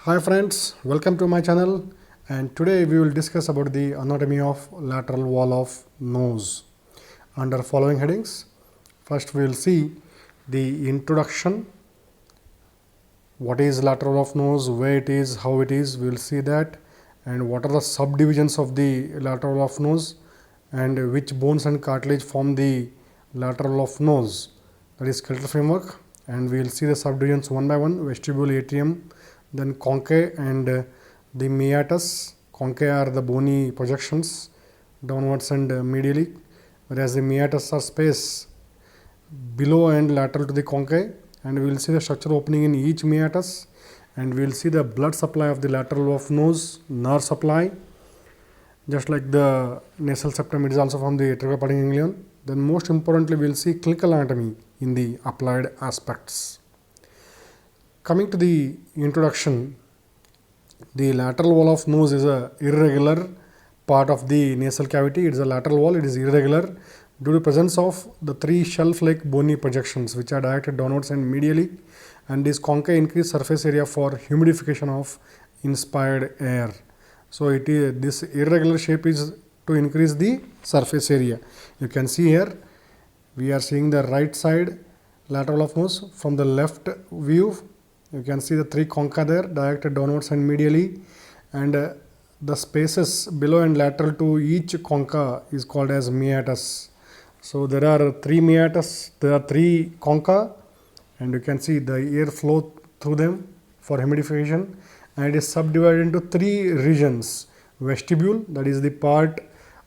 Hi friends, welcome to my channel, and today we will discuss about the anatomy of lateral wall of nose under following headings. First we will see the introduction, what is lateral of nose, where it is, how it is, we will see that, and what are the subdivisions of the lateral of nose and which bones and cartilage form the lateral of nose, that is skeletal framework, and we will see the subdivisions one by one: vestibule, atrium, then conchae and the meatus. Conchae are the bony projections downwards and medially, whereas the meatus are space below and lateral to the conchae, and we will see the structural opening in each meatus, and we will see the blood supply of the lateral of nose, nerve supply, just like the nasal septum, it is also from the atriocarpal ganglion. Then most importantly, we will see clinical anatomy in the applied aspects. Coming to the introduction, the lateral wall of nose is a irregular part of the nasal cavity. It is a lateral wall. It is irregular due to presence of the three shelf-like bony projections which are directed downwards and medially, and this conchae increase surface area for humidification of inspired air. So it is, this irregular shape is to increase the surface area. You can see here we are seeing the right side lateral of nose. From the left view, you can see the three concha there directed downwards and medially, and the spaces below and lateral to each concha is called as meatus. So there are three meatus, there are three concha, and you can see the air flow through them for humidification, and it is subdivided into three regions: vestibule, that is the part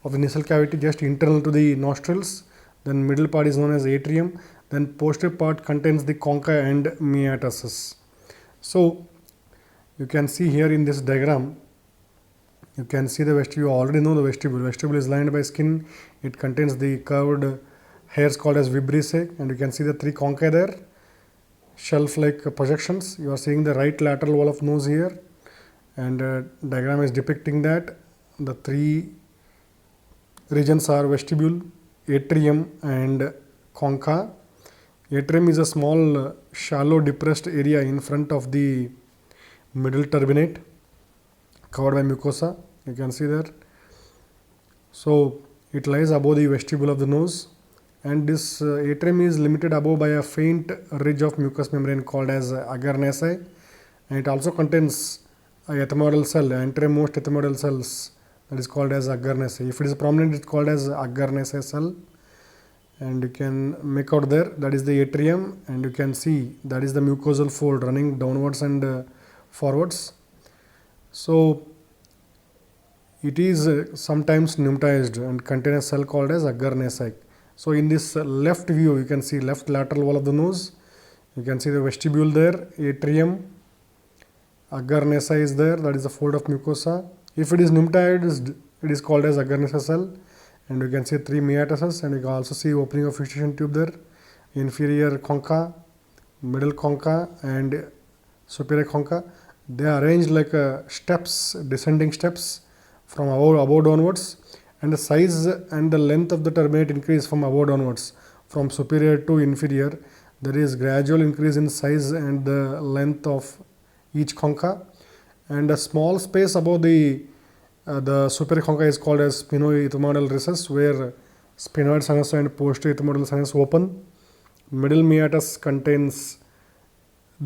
of the nasal cavity just internal to the nostrils, then middle part is known as atrium, then posterior part contains the concha and meatuses. So you can see here in this diagram, you can see the vestibule. You already know the vestibule. Vestibule is lined by skin. It contains the curved hairs called as vibrissae, and you can see the three concha there, shelf-like projections. You are seeing the right lateral wall of nose here, and diagram is depicting that the three regions are vestibule, atrium and concha. Atrium is a small shallow depressed area in front of the middle turbinate covered by mucosa. You can see that. So it lies above the vestibule of the nose, and this atrium is limited above by a faint ridge of mucous membrane called as agar nassae, and it also contains a ethmoidal cell, anterior-most ethmoidal cells, that is called as agar nassae. If it is prominent, it is called as agar nassae cell, and you can make out there that is the atrium, and you can see that is the mucosal fold running downwards and forwards. So it is sometimes pneumatized and contain a cell called as agar nassae. So in this left view, you can see left lateral wall of the nose. You can see the vestibule there, atrium, agar nassae is there, that is the fold of mucosa. If it is pneumatized, it is called as agar nassae cell, and you can see three meatuses, and you can also see opening of fixation tube there, inferior concha, middle concha and superior concha. They are arranged like steps, descending steps from above downwards, and the size and the length of the turbinate increase from above downwards, from superior to inferior. There is gradual increase in size and the length of each concha, and a small space above the superior concha is called as sphenoethmoidal recess, where sphenoid sinus and posterior ethmoidal sinus open. Middle meatus contains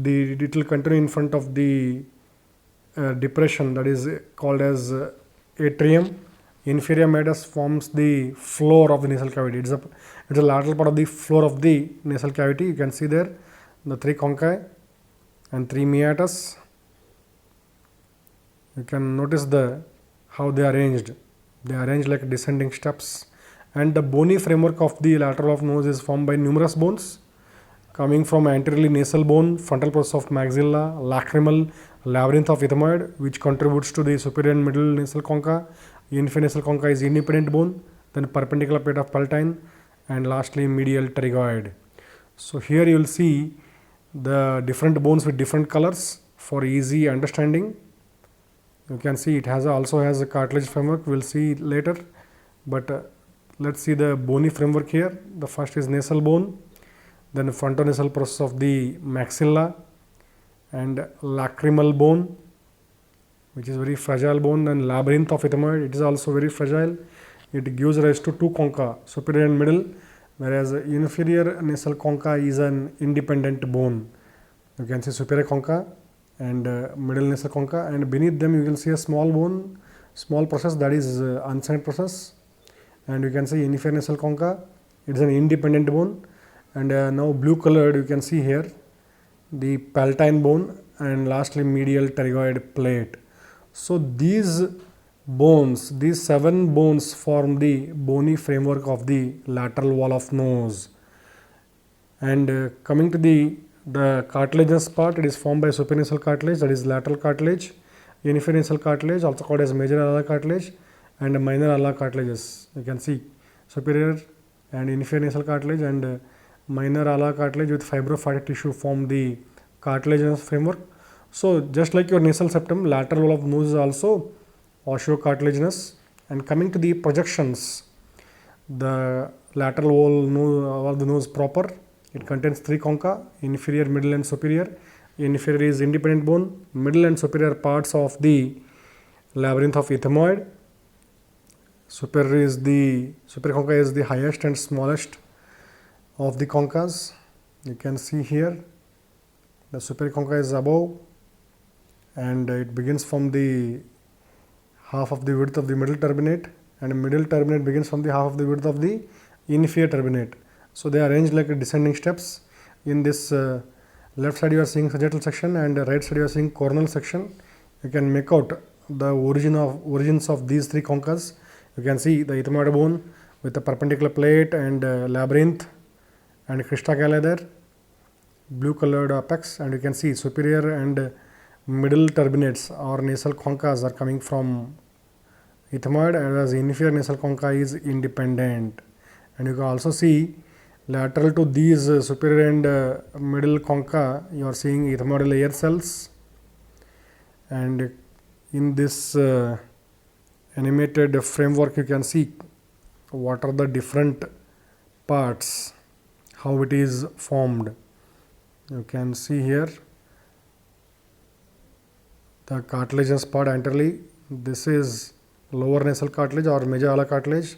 it will continue in front of the depression, that is called as atrium. Inferior meatus forms the floor of the nasal cavity. It's a lateral part of the floor of the nasal cavity. You can see there the three conchae and three meatus. You can notice how they are arranged. They are arranged like descending steps, and the bony framework of the lateral of nose is formed by numerous bones coming from anteriorly nasal bone, frontal process of maxilla, lacrimal, labyrinth of ethmoid, which contributes to the superior and middle nasal concha. Inferior nasal concha is independent bone, then perpendicular plate of palatine, and lastly medial pterygoid. So here you will see the different bones with different colors for easy understanding. You can see it also has a cartilage framework. We will see later, but let's see the bony framework here. The first is nasal bone, then frontonasal process of the maxilla and lacrimal bone, which is very fragile bone, and labyrinth of ethmoid, it is also very fragile. It gives rise to two concha, superior and middle, whereas inferior nasal concha is an independent bone. You can see superior concha and middle nasal concha, and beneath them you will see a small bone, small process, that is unsigned process. And you can see inferior nasal concha, it is an independent bone. And now blue colored, you can see here the palatine bone, and lastly medial pterygoid plate. So these bones, these 7 bones form the bony framework of the lateral wall of nose. And coming to the cartilaginous part, it is formed by supranasal cartilage, that is lateral cartilage, inferior nasal cartilage, also called as major alar cartilage, and minor alar cartilages. You can see superior and inferior nasal cartilage and minor alar cartilage with fibrofatty tissue form the cartilaginous framework. So just like your nasal septum, lateral wall of nose is also osteocartilaginous. And coming to the projections, the lateral wall of the nose proper, it contains 3 concha, inferior, middle and superior. Inferior is independent bone, middle and superior parts of the labyrinth of ethmoid. Superior concha is the highest and smallest of the conchas. You can see here the superior concha is above, and it begins from the half of the width of the middle turbinate, and middle turbinate begins from the half of the width of the inferior turbinate. So they are arranged like descending steps. In this left side you are seeing sagittal section, and right side you are seeing coronal section. You can make out the origins of these 3 conchas. You can see the ethmoid bone with a perpendicular plate and labyrinth and crista galli there, blue colored apex, and you can see superior and middle turbinates or nasal conchas are coming from ethmoid, whereas inferior nasal concha is independent. And you can also see lateral to these superior and middle concha, you are seeing ethmoidal air cells. And in this animated framework, you can see what are the different parts, how it is formed. You can see here the cartilaginous part entirely. This is lower nasal cartilage or major alar cartilage,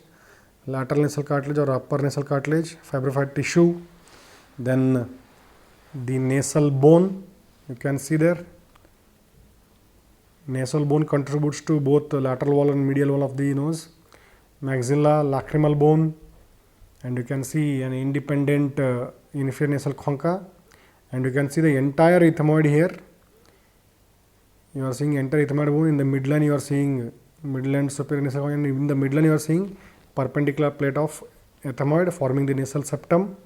lateral nasal cartilage or upper nasal cartilage, fibrofatty tissue, then the nasal bone. You can see there nasal bone contributes to both the lateral wall and medial wall of the nose, maxilla, lacrimal bone, and you can see an independent inferior nasal concha, and you can see the entire ethmoid here. You are seeing entire ethmoid bone. In the midline you are seeing middle and superior nasal concha, and in the midline you are seeing perpendicular plate of ethmoid forming the nasal septum,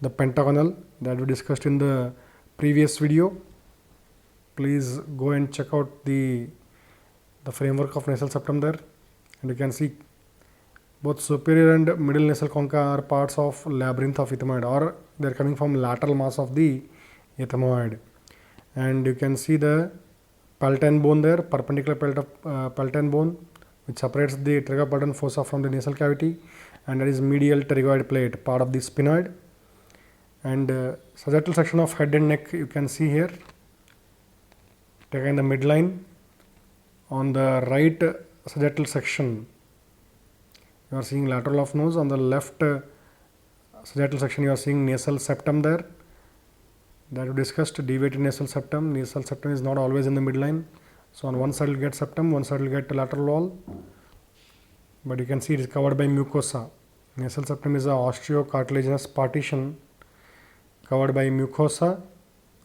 the pentagonal that we discussed in the previous video. Please go and check out the framework of nasal septum there, and you can see both superior and middle nasal concha are parts of labyrinth of ethmoid, or they are coming from lateral mass of the ethmoid. And you can see the palatine bone there, perpendicular plate of palatine bone, which separates the pterygopodan fossa from the nasal cavity, and that is medial pterygoid plate, part of the sphenoid. And sagittal section of head and neck you can see here, taken the midline. On the right sagittal section you are seeing lateral of nose. On the left sagittal section you are seeing nasal septum there, that we discussed, deviated nasal septum. Nasal septum is not always in the midline, so on one side will get septum, one side will get lateral wall, but you can see it is covered by mucosa. Nasal septum is a osteocartilaginous partition covered by mucosa,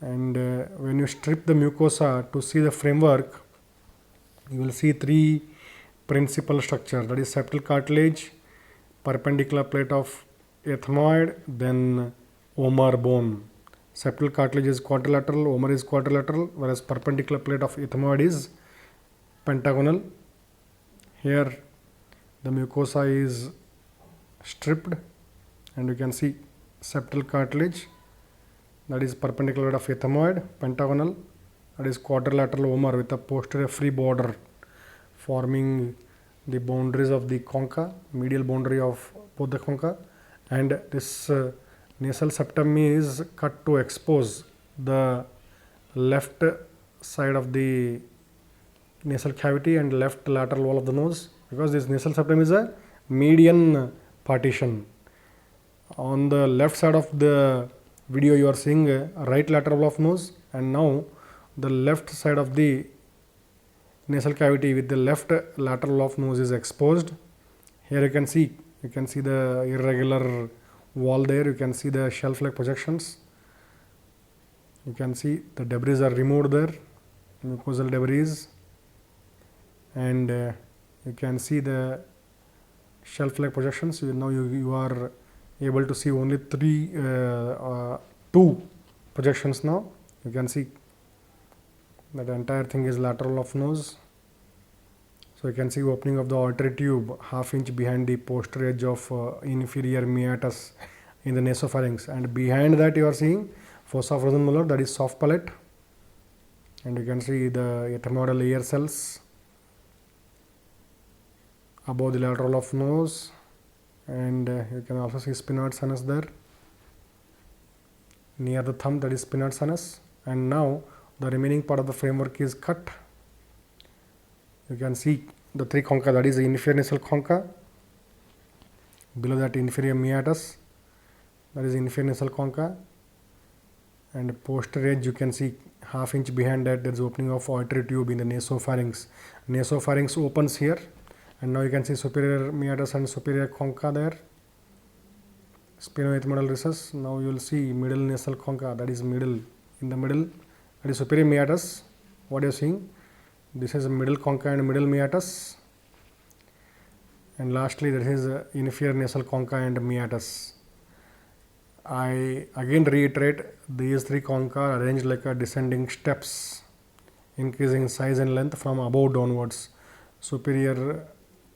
and when you strip the mucosa to see the framework, you will see 3 principal structure, that is septal cartilage, perpendicular plate of ethmoid, then vomer bone. Septal cartilage is quadrilateral, vomer is quadrilateral, whereas perpendicular plate of ethmoid is pentagonal. Here the mucosa is stripped, and you can see septal cartilage, that is perpendicular of ethmoid, pentagonal, that is quadrilateral vomer with a posterior free border forming the boundaries of the concha, medial boundary of both the concha. And this nasal septum is cut to expose the left side of the nasal cavity and left lateral wall of the nose, because this nasal septum is a median partition. On the left side of the video you are seeing a right lateral wall of nose, and now the left side of the nasal cavity with the left lateral wall of nose is exposed. Here you can see the irregular wall there, you can see the shelf-like projections, you can see the debris are removed there, mucosal debris, and you can see the shelf-like projections. Now you are able to see only two projections now. You can see that the entire thing is lateral of nose. So you can see opening of the auditory tube ½ inch behind the posterior edge of inferior meatus in the nasopharynx, and behind that you are seeing fossa frozen molar, that is soft palate, and you can see the ethmoidal ear cells above the lateral of nose, and you can also see sphenoid sinus there near the thumb, that is sphenoid sinus. And now the remaining part of the framework is cut. You can see the three concha, that is the inferior nasal concha, below that inferior meatus, that is inferior nasal concha, and posterior edge you can see ½ inch behind that there is opening of auditory tube in the nasopharynx. Nasopharynx opens here, and now you can see superior meatus and superior concha there, sphenoethmoidal recess. Now you will see middle nasal concha, that is middle, in the middle, that is superior meatus. What you are seeing, this is middle concha and middle meatus, and lastly there is inferior nasal concha and meatus. I again reiterate, these three concha are arranged like a descending steps, increasing in size and length from above downwards. Superior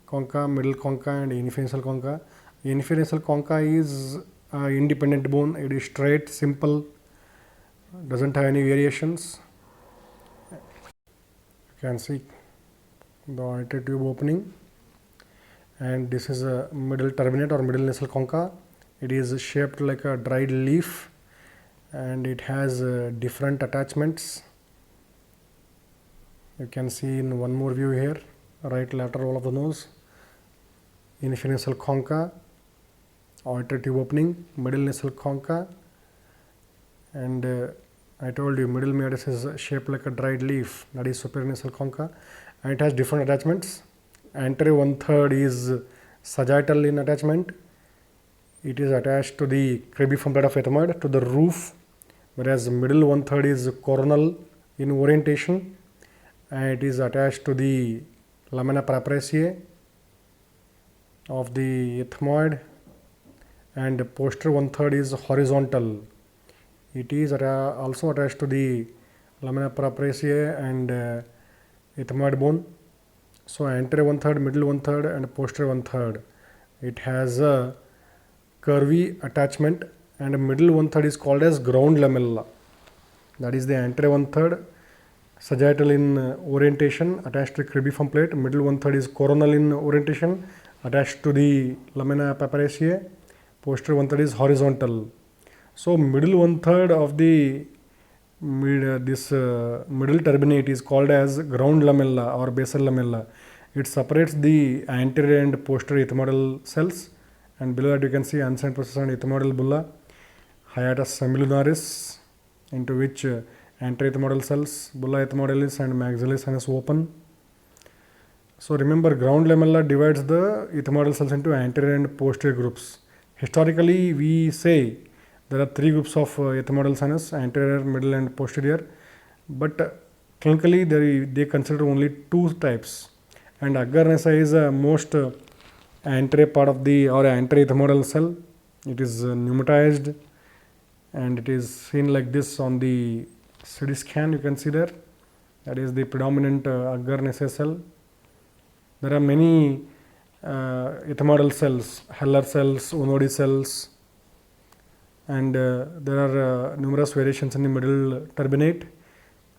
concha, middle concha, and inferior nasal concha. Inferior nasal concha is independent bone, it is straight, simple, doesn't have any variations. You can see the auditory tube opening, and this is a middle turbinate or middle nasal concha. It is shaped like a dried leaf, and it has different attachments. You can see in one more view here, right lateral wall of the nose, inferior nasal concha, auditory tube opening, middle nasal concha, and I told you middle meatus is shaped like a dried leaf, that is superior nasal concha, and it has different attachments. Anterior 1/3 is sagittal in attachment. It is attached to the cribriform plate of ethmoid, to the roof, whereas middle 1/3 is coronal in orientation, and it is attached to the lamina prapariesae of the ethmoid, and posterior 1/3 is horizontal. It is also attached to the lamina prapariesae and ethmoid bone. So anterior 1/3, middle 1/3, and posterior 1/3. It has a curvy attachment, and middle 1/3 is called as ground lamella. That is the anterior 1/3 sagittal in orientation, attached to the cribriform plate. Middle 1/3 is coronal in orientation, attached to the lamina prapariesae. Posterior 1/3 is horizontal. So middle 1/3 of the middle turbinate is called as ground lamella or basal lamella. It separates the anterior and posterior ethmoidal cells, and below that you can see uncinate process and ethmoidal bulla, hiatus semilunaris, into which anterior ethmoidal cells, bulla ethmoidalis, and maxillaris sinus open. So remember, ground lamella divides the ethmoidal cells into anterior and posterior groups. Historically, we say there are three groups of ethmoidal sinus, anterior, middle, and posterior, but clinically they consider only two types, and agar nasa is most anterior part of the or anterior ethmoidal cell. It is pneumatized, and it is seen like this on the CT scan. You can see there, that is the predominant agar nasa cell. There are many ethmoidal cells, Heller cells, Onodi cells, and there are numerous variations in the middle turbinate.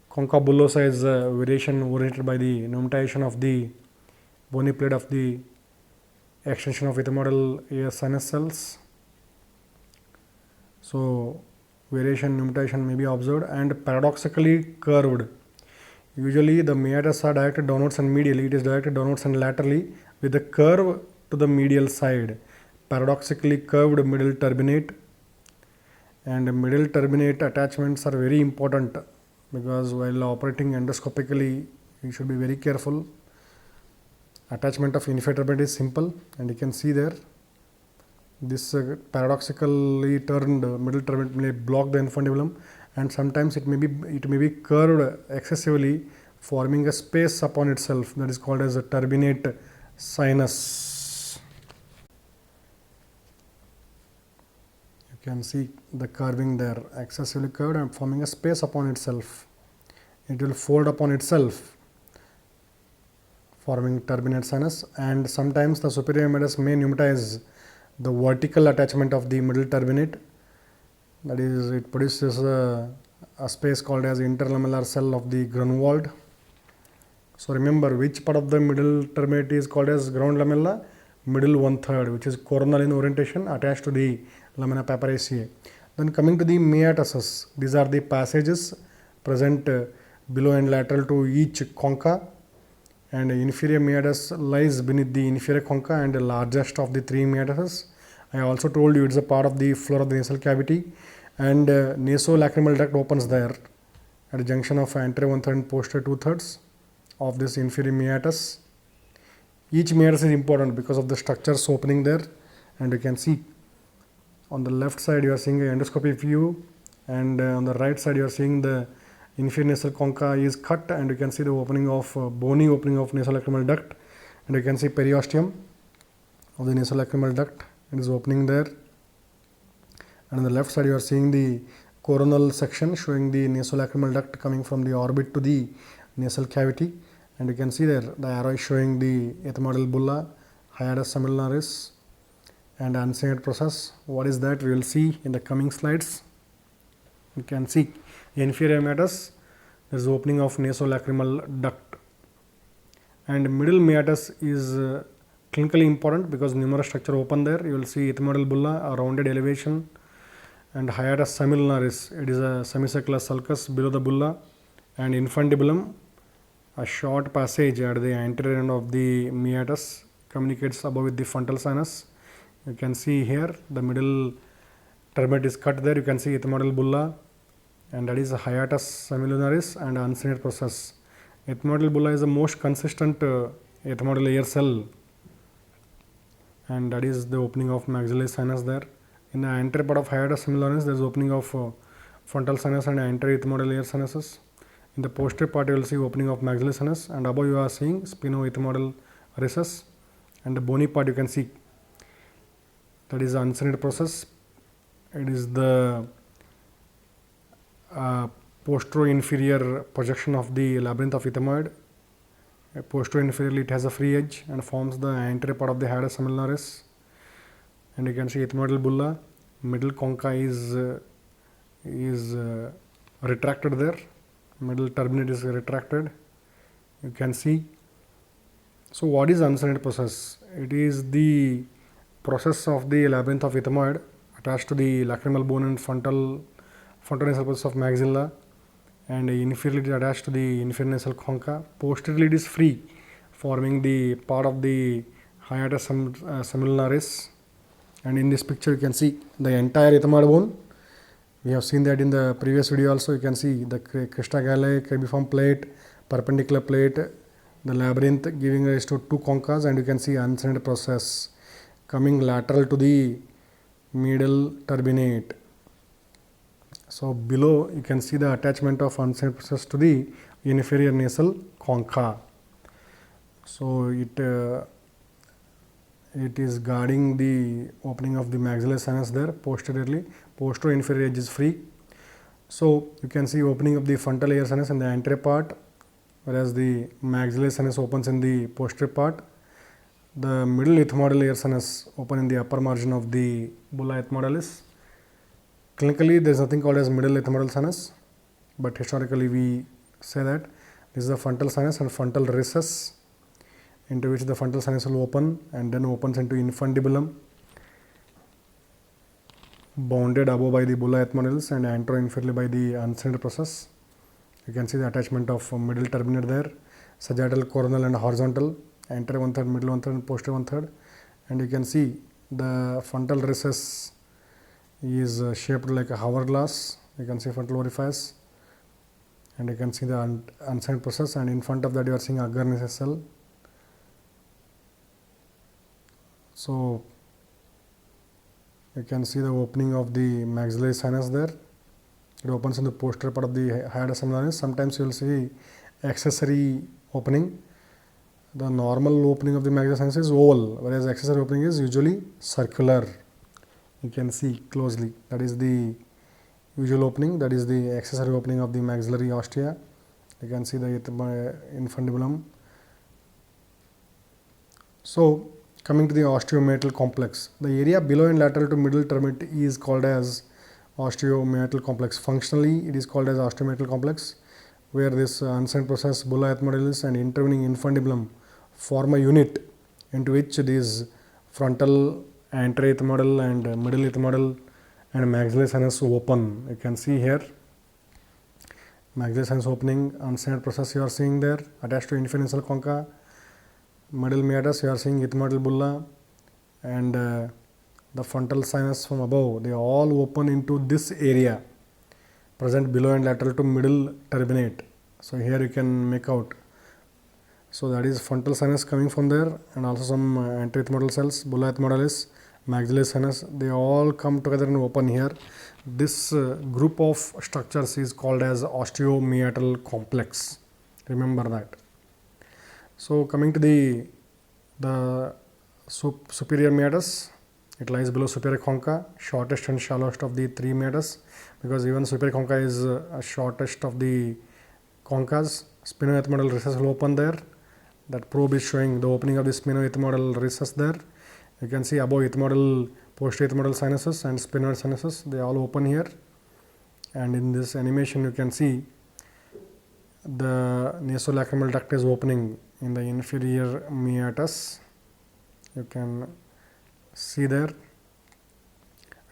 Concha bullosa is a variation originated by the pneumatization of the bony plate of the extension of ethmoidal ear sinus cells. So variation pneumatization may be observed, and paradoxically curved. Usually the meatus are directed downwards and medially. It is directed downwards and laterally with a curve to the medial side. Paradoxically curved middle turbinate, and middle turbinate attachments are very important because while operating endoscopically you should be very careful. Attachment of inferior turbinate is simple, and you can see there this paradoxically turned middle turbinate may block the infundibulum, and sometimes it may be curved excessively, forming a space upon itself that is called as a turbinate sinus. You can see the curving there, excessively curved and forming a space upon itself. It will fold upon itself, forming turbinate sinus, and sometimes the superior meatus may pneumatize the vertical attachment of the middle turbinate. That is, it produces a space called as interlamellar cell of the Grunwald. So remember, which part of the middle turbinate is called as ground lamella? Middle 1/3, which is coronal in orientation, attached to the lamina paparaceae. Then coming to the meatuses, these are the passages present below and lateral to each concha, and inferior meatus lies beneath the inferior concha and the largest of the three meatuses. I also told you it's a part of the floor of the nasal cavity, and nasolacrimal duct opens there at the junction of anterior 1/3 and posterior 2/3 of this inferior meatus. Each meatus is important because of the structures opening there, and you can see on the left side you are seeing an endoscopic view, and on the right side you are seeing the inferior nasal concha is cut, and you can see the opening of bony opening of nasolacrimal duct, and you can see periosteum of the nasolacrimal duct. It is opening there, and on the left side you are seeing the coronal section showing the nasolacrimal duct coming from the orbit to the nasal cavity, and you can see there the arrow is showing the ethmoidal bulla, hiatus semilunaris, and uncinate process. What is that? We will see in the coming slides. You can see inferior meatus, there is opening of nasolacrimal duct, and middle meatus is clinically important because numerous structure open there. You will see ethmoidal bulla, a rounded elevation, and hiatus semilunaris. It is a semicircular sulcus below the bulla, and infundibulum, a short passage at the anterior end of the meatus, communicates above with the frontal sinus. You can see here the middle turbinate is cut there. You can see ethmoidal bulla, and that is a hiatus semilunaris and uncinate process. Ethmoidal bulla is the most consistent ethmoidal air cell, and that is the opening of maxillary sinus there. In the anterior part of hiatus semilunaris, there is opening of frontal sinus and anterior ethmoidal air sinuses. In the posterior part, you will see opening of maxillary sinus, and above you are seeing sphenoethmoidal recess, and the bony part you can see, that is the uncinate process. It is the postero-inferior projection of the labyrinth of ethmoid. Postero-inferiorly it has a free edge and forms the anterior part of the hiatus semilunaris, and you can see ethmoidal bulla. Middle concha is retracted there. Middle turbinate is retracted. You can see. So what is uncinate process? It is the process of the labyrinth of ethmoid attached to the lacrimal bone and frontal nasal process of maxilla, and inferiorly it is attached to the inferior nasal concha. Posteriorly it is free, forming the part of the hiatus semilunaris, and in this picture you can see the entire ethmoid bone. We have seen that in the previous video also. You can see the crista galli, cribriform plate, perpendicular plate, the labyrinth giving rise to two conchas, and you can see uncinate process coming lateral to the middle turbinate. So below you can see the attachment of uncinate process to the inferior nasal concha. So it is guarding the opening of the maxillary sinus there posteriorly. Postero-inferior edge is free. So you can see opening of the frontal air sinus in the anterior part, whereas the maxillary sinus opens in the posterior part. The middle ethmoidal air sinus open in the upper margin of the bulla ethmoidalis. Clinically, there is nothing called as middle ethmoidal sinus, but historically we say that this is the frontal sinus and frontal recess, into which the frontal sinus will open and then opens into infundibulum, bounded above by the bulla ethmoidalis and antero-inferiorly by the uncinate process. You can see the attachment of middle turbinate there, sagittal, coronal and horizontal, anterior 1/3, middle 1/3 and posterior 1/3. And you can see the frontal recess is shaped like a hourglass. You can see frontal orifice, and you can see the unsigned process, and in front of that you are seeing agar nasal cell. So you can see the opening of the maxillary sinus there. It opens in the posterior part of the hiatus semilunaris. Sometimes you will see accessory opening. The normal opening of the maxillary sinus is oval, whereas accessory opening is usually circular. You can see closely, that is the usual opening, that is the accessory opening of the maxillary ostia. You can see the infundibulum. So coming to the osteomeatal complex, the area below and lateral to middle turbinate is called as osteomeatal complex. Functionally it is called as osteomeatal complex, where this unsigned process bulla ethmodalis and intervening infundibulum form a unit into which these frontal, anterior ethmoidal and middle ethmoidal and maxillary sinus open. You can see here maxillary sinus opening, unsigned process you are seeing there attached to inferior nasal concha, middle meatus you are seeing ethmoidal bulla, and the frontal sinus from above, they all open into this area present below and lateral to middle turbinate. So here you can make out. So that is frontal sinus coming from there, and also some anterior ethmoidal cells, bulla ethmoidalis, maxillary sinus, they all come together and open here. This group of structures is called as osteomeatal complex. Remember that. So coming to the superior meatus, it lies below superior concha, shortest and shallowest of the three meatus, because even superior concha is shortest of the concas. Sphenoethmoidal recess will open there. That probe is showing the opening of the sphenoethmoidal recess there. You can see above ethmoidal, posterior ethmoidal sinuses and sphenoid sinuses, they all open here. And in this animation you can see the nasolacrimal duct is opening in the inferior meatus. You can see there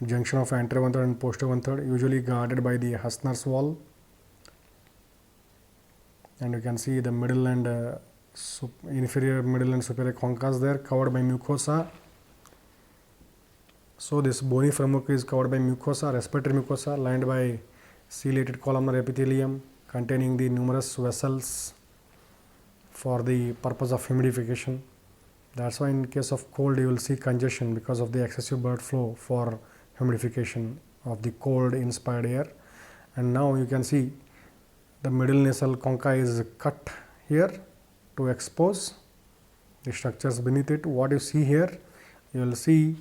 junction of anterior 1/3 and posterior 1/3, usually guarded by the Hasner's wall. And you can see the middle and inferior, middle and superior concas there covered by mucosa. So this bony framework is covered by mucosa, respiratory mucosa lined by ciliated columnar epithelium containing the numerous vessels for the purpose of humidification. That's why in case of cold you will see congestion because of the excessive blood flow for humidification of the cold inspired air. And now you can see the middle nasal concha is cut here to expose the structures beneath it. What you see here, you will see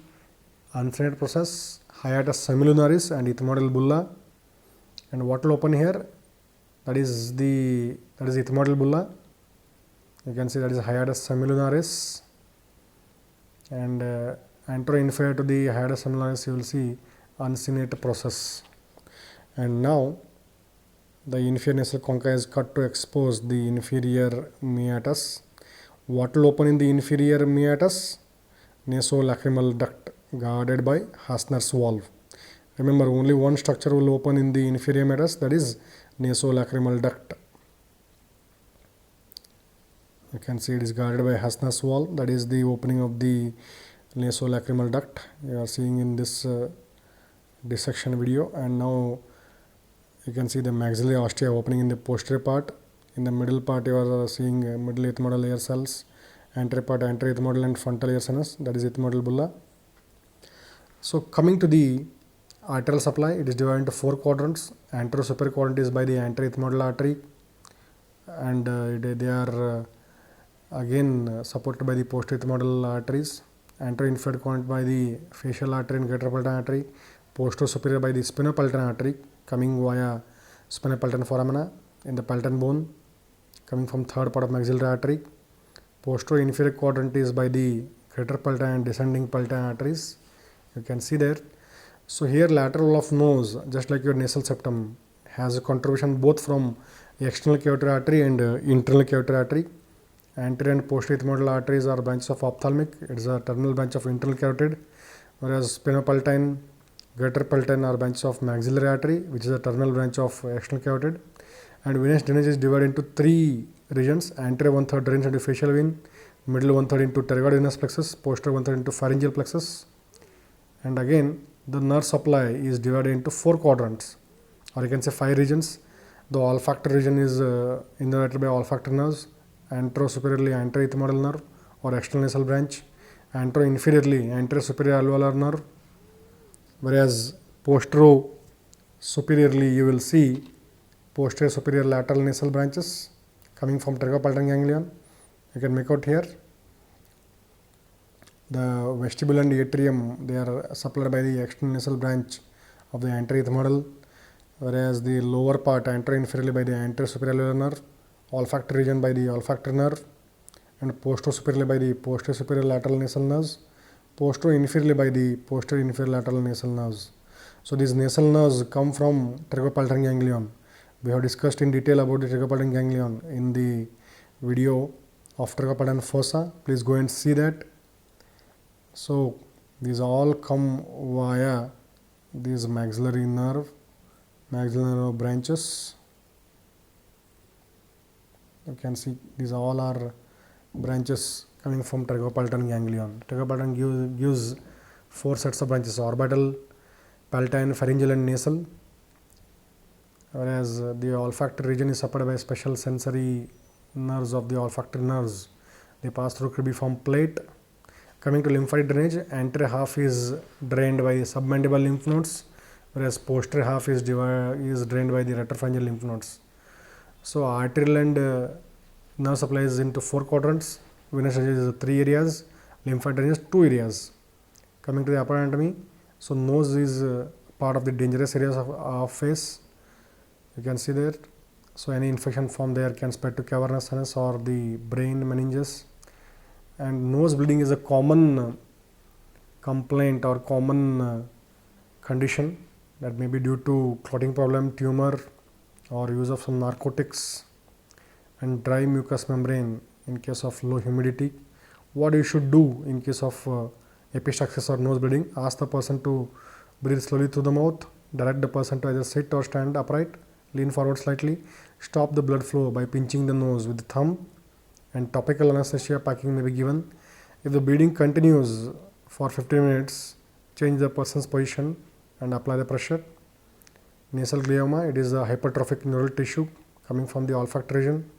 unsigned process, hiatus semilunaris and ethmoidal bulla. And what will open here, that is ethmoidal bulla. You can see that is hiatus semilunaris, and anterior-inferior to the hiatus semilunaris you will see uncinate process. And now the inferior nasal concha is cut to expose the inferior meatus. What will open in the inferior meatus? Nasolacrimal duct guarded by Hasner's valve. Remember, only one structure will open in the inferior meatus, that is nasolacrimal duct. You can see it is guarded by Hasner's valve, that is the opening of the nasolacrimal duct you are seeing in this dissection video. And now you can see the maxillary ostia opening in the posterior part. In the middle part you are seeing middle ethmoidal air cells, anterior part anterior ethmoidal and frontal air sinus, that is ethmoidal bulla. So coming to the arterial supply, it is divided into four quadrants. Anterior superior quadrant is by the anterior ethmoidal artery, and they are again supported by the posterior ethmoidal arteries. Anterior inferior quadrant by the facial artery and greater palatine artery. Posterior superior by the spinopalatal artery coming via spinopalatal foramina in the palatine bone, coming from third part of maxillary artery. Posterior inferior quadrant is by the greater palatine and descending palatine arteries. You can see there. So here lateral wall of nose, just like your nasal septum, has a contribution both from external cavitary artery and internal cavitary artery. Anterior and posterior ethmoidal arteries are branches of ophthalmic. It is a terminal branch of internal carotid, whereas spinopalatine, greater palatine are branches of maxillary artery, which is a terminal branch of external carotid. And venous drainage is divided into three regions: anterior 1/3 drains into facial vein, middle 1/3 into pterygoidvenous plexus, posterior 1/3 into pharyngeal plexus. And again, the nerve supply is divided into four quadrants, or you can say five regions. The olfactory region is innervated by olfactory nerves, antero-superiorly anterior ethmoidal nerve or external nasal branch, antero-inferiorly anterior superior alveolar nerve, whereas postero-superiorly you will see posterior superior lateral nasal branches coming from pterygopalatine ganglion. You can make out here. The vestibule and atrium, they are supplied by the external nasal branch of the anterior ethmoidal, whereas the lower part antero-inferiorly by the anterior superior alveolar nerve, olfactory region by the olfactory nerve, and posterior-superiorly by the posterior superior lateral nasal nerves, posterior-inferiorly by the posterior inferior lateral nasal nerves. So these nasal nerves come from pterygopalatine ganglion. We have discussed in detail about the pterygopalatine ganglion in the video of pterygopalatine fossa. Please go and see that. So these all come via these maxillary nerve branches. You can see these all are branches coming from pterygopalatine ganglion. Pterygopalatine gives four sets of branches: orbital, palatine, pharyngeal and nasal. Whereas the olfactory region is supplied by special sensory nerves of the olfactory nerves. They pass through cribriform plate. Coming to lymphatic drainage, anterior half is drained by submandibular lymph nodes, whereas posterior half is drained by the retropharyngeal lymph nodes. So arterial and nerve supply is into four quadrants. Venous drainage is three areas, lymphatic drainage 2 areas. Coming to the upper anatomy, so nose is part of the dangerous areas of face. You can see there. So any infection from there can spread to cavernous sinus or the brain meninges. And nose bleeding is a common complaint or common condition that may be due to clotting problem, tumor, or use of some narcotics, and dry mucous membrane in case of low humidity. What you should do in case of epistaxis or nose bleeding: ask the person to breathe slowly through the mouth, direct the person to either sit or stand upright, lean forward slightly, stop the blood flow by pinching the nose with the thumb, and topical anesthesia packing may be given. If the bleeding continues for 15 minutes, change the person's position and apply the pressure. Nasal glioma, it is a hypertrophic neural tissue coming from the olfactory region,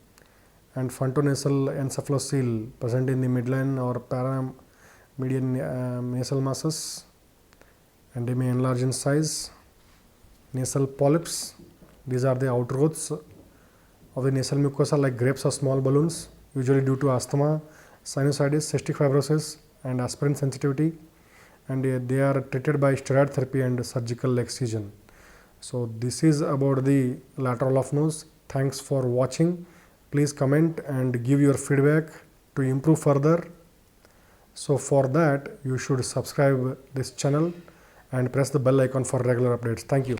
and frontonasal encephalocele present in the midline or paramedian nasal masses, and they may enlarge in size. Nasal polyps, these are the outgrowths of the nasal mucosa like grapes or small balloons, usually due to asthma, sinusitis, cystic fibrosis, and aspirin sensitivity, and they are treated by steroid therapy and surgical excision. So this is about the lateral of nose. Thanks for watching. Please comment and give your feedback to improve further. So for that, you should subscribe this channel and press the bell icon for regular updates. Thank you.